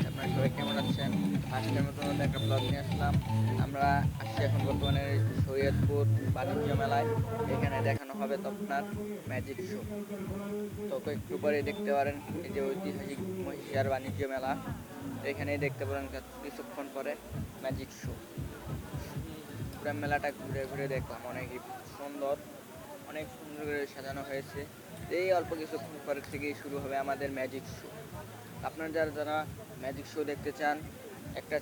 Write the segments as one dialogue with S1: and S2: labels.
S1: Guys, আপনারা সবাই কেমন আছেন? আজকের মতো একটা ব্লগ নিয়ে আসলাম। আমরা আসছি এখন বর্তমানে শরীয়তপুর বাণিজ্য মেলায়। এখানে দেখানো হবে তো আপনার ম্যাজিক শো। তো একটু পরে দেখতে পারেন এই যে ঐতিহাসিক মহিষিয়ার বাণিজ্য মেলা, এখানেই দেখতে পারেন কিছুক্ষণ পরে ম্যাজিক শো। পুরো মেলাটা ঘুরে ঘুরে দেখলাম, অনেক সুন্দর করে সাজানো হয়েছে। এই অল্প কিছুক্ষণ পরের থেকেই শুরু হবে আমাদের ম্যাজিক শো। আপনারা যারা ম্যাজিক শো দেখতে চান, একটা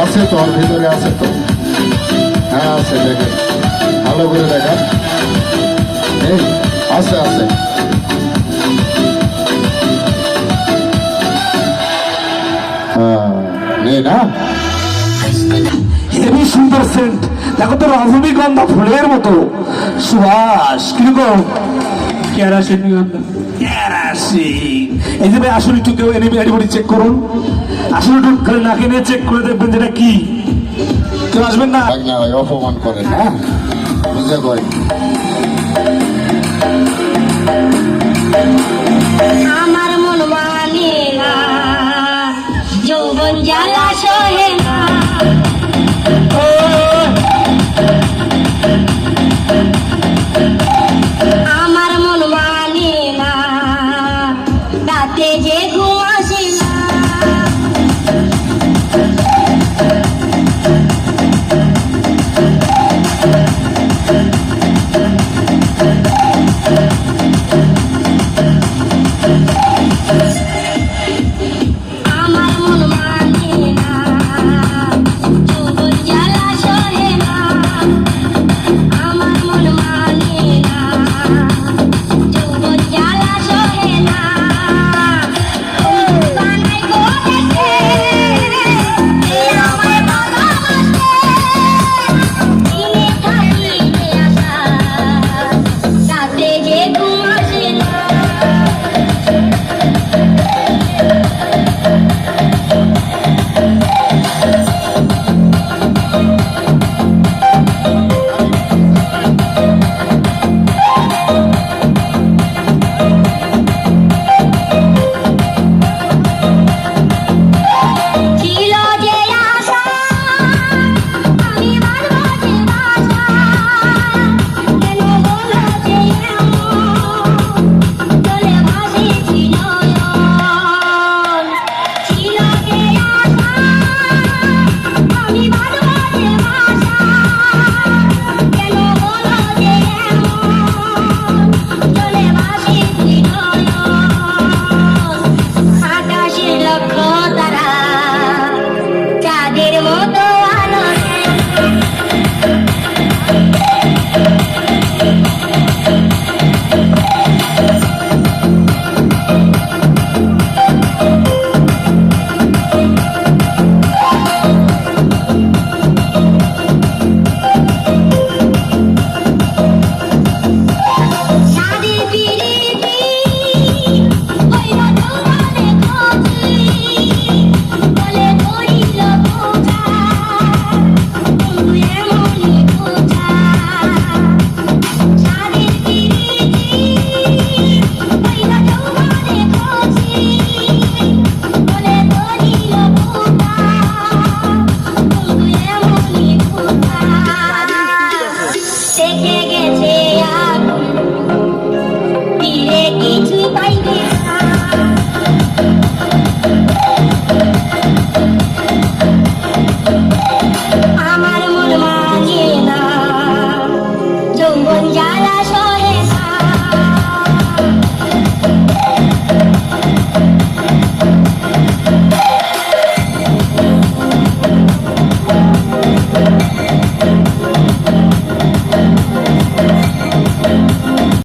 S2: আছে তো ওর ভিতরে আছে তো। হ্যাঁ আছে, দেখেন ভালো করে দেখেন। এই আছে নেই না,
S3: হেভি সুন্দর সেন্ট। দেখো তো রজনীগন্ধা ফুলের মতো সুবাস। কিরকম কেরাসিন এই যে ভাই, আসলে একটু কেউ এনিবডি চেক করুন। আসলে একটু করে নাকে নিয়ে চেক করে দেখবেন যেটা কি। কেউ আসবেন না,
S2: অপমান করেন। হ্যাঁ বুঝে কয়